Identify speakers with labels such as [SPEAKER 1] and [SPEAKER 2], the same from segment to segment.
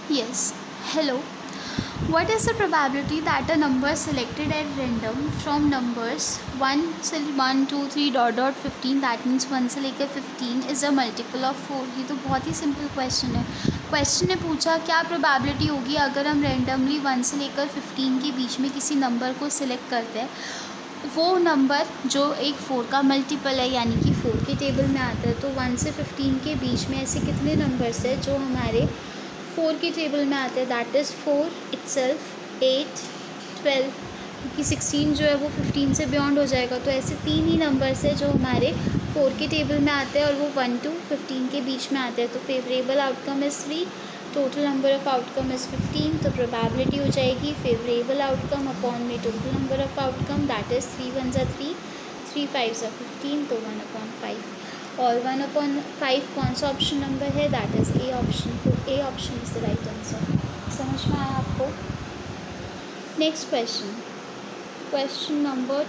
[SPEAKER 1] Yes. Hello. What is the probability that a number selected at random from numbers 1 2 3 dot dot 15, that means 1 से लेकर 15 is a multiple of 4? ये तो बहुत ही simple question है. Question ने पूछा क्या प्रोबेबिलिटी होगी अगर हम रैंडमली 1 से लेकर 15 के बीच में किसी नंबर को सिलेक्ट करते हैं. वो नंबर जो एक 4 का मल्टीपल है यानी कि 4 के टेबल में आता है. तो 1 से 15 के बीच में ऐसे कितने नंबर्स है जो हमारे 4 के टेबल में आते हैं. दैट इज़ 4 इटसेल्फ, 8, 12, क्योंकि 16 जो है वो 15 से बियॉन्ड हो जाएगा. तो ऐसे 3 ही नंबर्स है जो हमारे 4 के टेबल में आते हैं और वो 1 to 15 के बीच में आते हैं. तो favourable outcome is 3, total number of outcome is 15. तो प्रोबेबिलिटी हो जाएगी फेवरेबल आउटकम अपॉन में total number of outcome, that is 3 1 ज़ा 3, 3 5 ज़ा 15, तो 1/5. और 1/5 कौन सा ऑप्शन नंबर है? That is A option. तो A option is the right answer. समझ में आया आपको? Next question, question number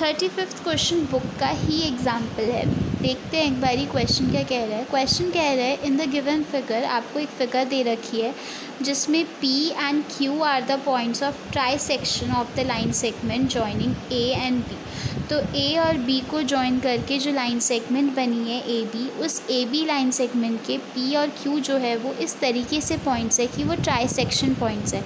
[SPEAKER 1] 35th question book का ही एग्जाम्पल है. देखते हैं एक बारी क्वेश्चन क्या कह रहा है. क्वेश्चन कह रहा है इन द गिवन फिगर, आपको एक फिगर दे रखी है जिसमें P and Q are the points of trisection of the line segment joining A and B. तो A और B को जॉइन करके जो लाइन सेगमेंट बनी है AB, उस AB लाइन सेगमेंट के P और Q जो है वो इस तरीके से पॉइंट्स है कि वो ट्राई सेक्शन पॉइंट्स है.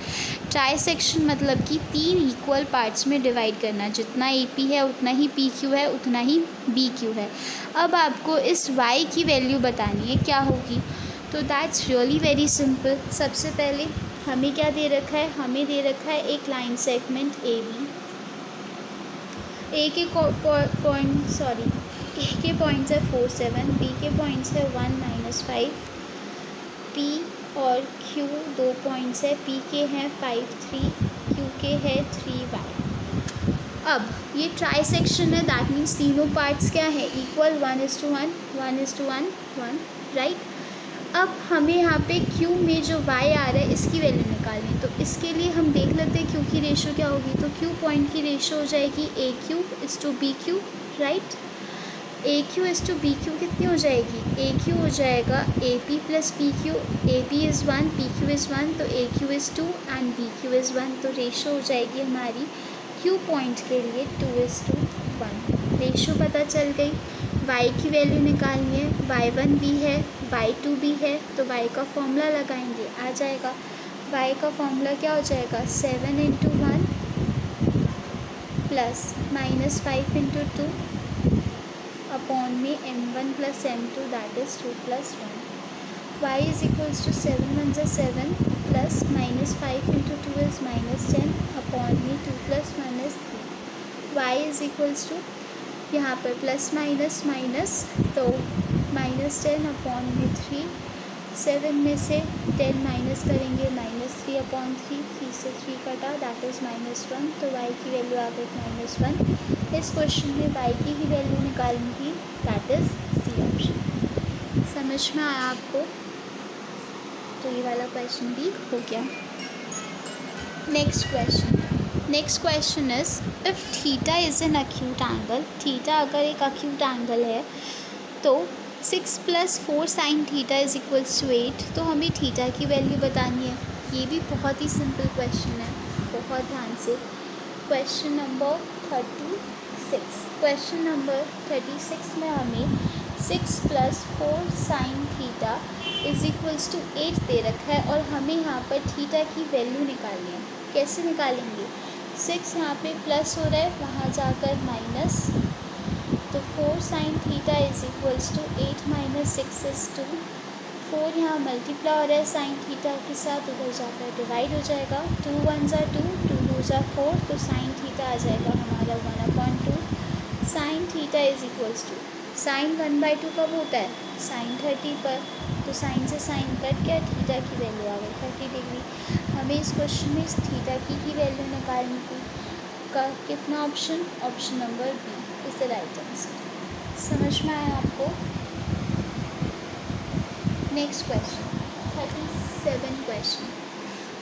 [SPEAKER 1] ट्राई सेक्शन मतलब कि 3 इक्वल पार्ट्स में डिवाइड करना. जितना AP है उतना ही PQ है, उतना ही BQ है. अब आपको इस Y की वैल्यू बतानी है क्या होगी. तो दैट्स रियली वेरी सिंपल. सबसे पहले हमें क्या दे रखा है? हमें दे रखा है एक लाइन सेगमेंट AB. ए के पॉइंट्स है 4 7, बी के पॉइंट्स है 1 -5, पी और क्यू 2 पॉइंट्स है. पी के हैं 5 3, क्यू के है 3y. अब ये ट्राई सेक्शन है, दैट मीन्स तीनों पार्ट्स क्या है? Equal, 1:1 1:1 1, right. अब हमें यहाँ पे Q में जो y आ रहा है इसकी वैल्यू निकालनी है. तो इसके लिए हम देख लेते हैं Q की रेशो क्या होगी. तो Q पॉइंट की रेशो हो जाएगी AQ is to BQ, right. AQ is to BQ कितनी हो जाएगी? AQ हो जाएगा AP plus PQ. AP is 1, PQ is 1, तो AQ is 2 and BQ is 1. तो रेशो हो जाएगी हमारी Q पॉइंट के लिए 2:1. रेशो पता चल गई. y की वैल्यू निकालनी है. y1 भी है, y2 भी है, तो y का फॉर्मूला लगाएंगे, आ जाएगा. y का फॉर्मूला क्या हो जाएगा? 7 × 1 प्लस -5 × 2 अपॉन में m1 plus m2, that is 2 + 1. y is equals to 7 1 ज़ा 7 प्लस -5 × 2 इज़ -10 अपॉन में 2 + 1 is 3. y is equals to यहाँ पर प्लस माइनस माइनस, तो -10 अपॉन में 3. 7 में से 10 माइनस करेंगे, -3 अपॉन 3, 3 से 3 कटा, दैट इज़ -1. तो y की वैल्यू आ गई -1. इस क्वेश्चन में y की ही वैल्यू निकालनी थी, दैट इज़ सी ऑप्शन. समझ में आया आपको? तो ये वाला क्वेश्चन भी हो गया. Next question is if theta is an acute angle. Theta अगर एक अक्यूट एंगल है तो 6 + 4 sin theta is equals to 8. तो हमें थीटा की वैल्यू बतानी है. ये भी बहुत ही सिंपल क्वेश्चन है, बहुत ध्यान से. क्वेश्चन नंबर 36 में हमें 6 + 4 sin theta is equals to 8 दे रखा है और हमें यहाँ पर थीटा की वैल्यू निकालनी है. कैसे निकालेंगे? 6 यहाँ पे प्लस हो रहा है, वहाँ जाकर माइनस, तो 4 sin theta is equals to 8 - 6 is 2. 4 यहाँ मल्टीप्लाई हो रहा है sin थीटा के साथ, उधर जाकर डिवाइड हो जाएगा. 2 1 ज़ा 2, 2 2 ज़ा 4, तो sin थीटा आ जाएगा हमारा 1/2. sin theta is equals to, sin 1/2 कब होता है? sin 30 पर. तो sin से sin कट गया, थीटा की वैल्यू आ गई 30 डिग्री. हमें इस क्वेश्चन में इस थीटा की ही वैल्यू निकालनी थी. का कितना option? Option number B is the right answer. समझ में आया आपको? नेक्स्ट क्वेश्चन 37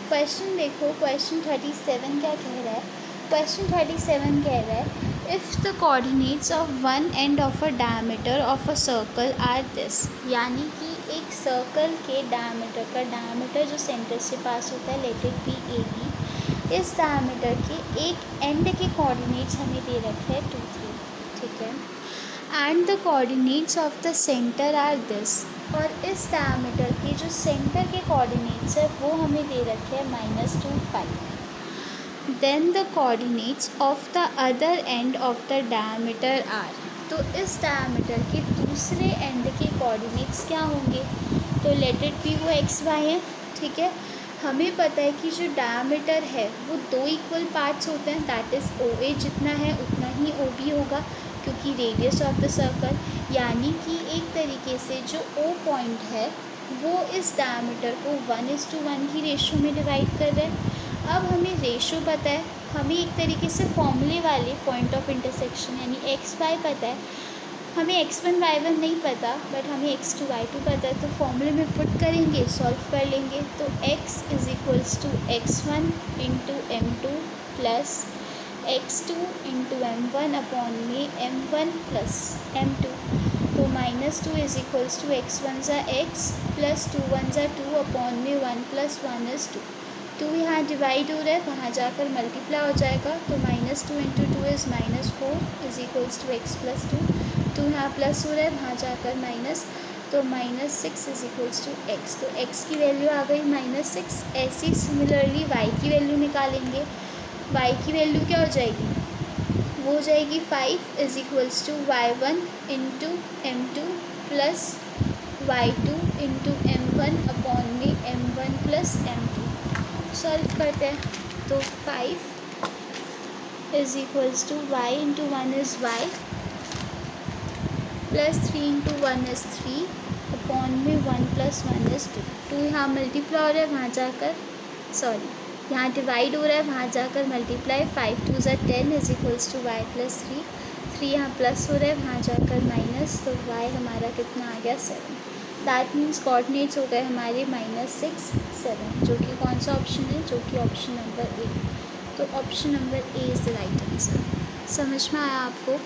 [SPEAKER 1] क्वेश्चन देखो. क्वेश्चन 37 क्या कह रहा है? क्वेश्चन 37 कह रहा है if the coordinates of one end of a diameter of a circle are this, यानी कि एक सर्कल के डायमीटर का, डायमीटर जो सेंटर से पास होता है, let it be A B, इस डायमीटर के एक एंड के कोऑर्डिनेट्स हमें दे रखे हैं 2 3, ठीक है, and the coordinates of the centre are this, और इस डायमीटर के जो सेंटर के कोऑर्डिनेट्स है वो हमें दे रखे हैं -2 5, then the coordinates of the other end of the diameter are, तो इस डायमीटर के दूसरे एंड के कोऑर्डिनेट्स क्या होंगे, तो लेट इट बी वो एक्स वाई है, ठीक है। हमें पता है कि जो डायमीटर है वो 2 इक्वल पार्ट्स होते हैं, दैट इज़ ओ ए जितना है उतना ही ओ बी होगा, क्योंकि रेडियस ऑफ द सर्कल, यानी कि एक तरीके से जो ओ पॉइंट है वो इस डायमीटर को 1:1 की रेशो में डिवाइड कर रहे हैं। अब हमें रेशो पता है, हमें एक तरीके से फॉर्मूले वाले पॉइंट ऑफ इंटरसेक्शन यानी एक्स वाई पता है, हमें x1 y1 नहीं पता बट हमें x2 y2 पता है, तो फॉर्मूले में पुट करेंगे, सॉल्व कर लेंगे, तो x is equals to x1 into m2 plus x2 into m1 upon में m1 प्लस m2, तो -2 इज़ इक्वल्स टू x1 ज़ा x प्लस 2 1 ज़ा 2 अपॉन में 1 प्लस 1 इज़ 2, 2 यहाँ डिवाइड हो रहा है, वहाँ जाकर मल्टीप्लाई हो जाएगा, तो -2 into 2 is -4 is equals to x plus 2, 2 यहाँ प्लस हो रहा है, वहाँ जाकर माइनस, तो -6 इज़ इक्वल्स टू x, तो x की वैल्यू आ गई -6। ऐसे ही सिमिलरली y की वैल्यू निकालेंगे, y की वैल्यू क्या हो जाएगी, वो हो जाएगी 5 is equals to y1 into m2 plus y2 into m1 upon में m1 प्लस m2, सॉल्व करते हैं, तो 5 is equals to y into 1 is y plus 3 into 1 is 3 upon में 1 प्लस 1 इज़ 2, 2 यहाँ मल्टीप्लाई हो रहा है, वहाँ जाकर यहाँ डिवाइड हो रहा है, वहाँ जाकर मल्टीप्लाई, 5 2 ज़ा 10 is equals to y plus 3, 3 यहाँ प्लस हो रहा है, वहाँ जाकर माइनस, तो y हमारा कितना आ गया 7, दैट मीन्स कोऑर्डिनेट्स हो गए हमारे -6 7, जो कि कौन सा ऑप्शन है, जो कि ऑप्शन नंबर ए, तो option number A is the right answer. समझ में आया आपको?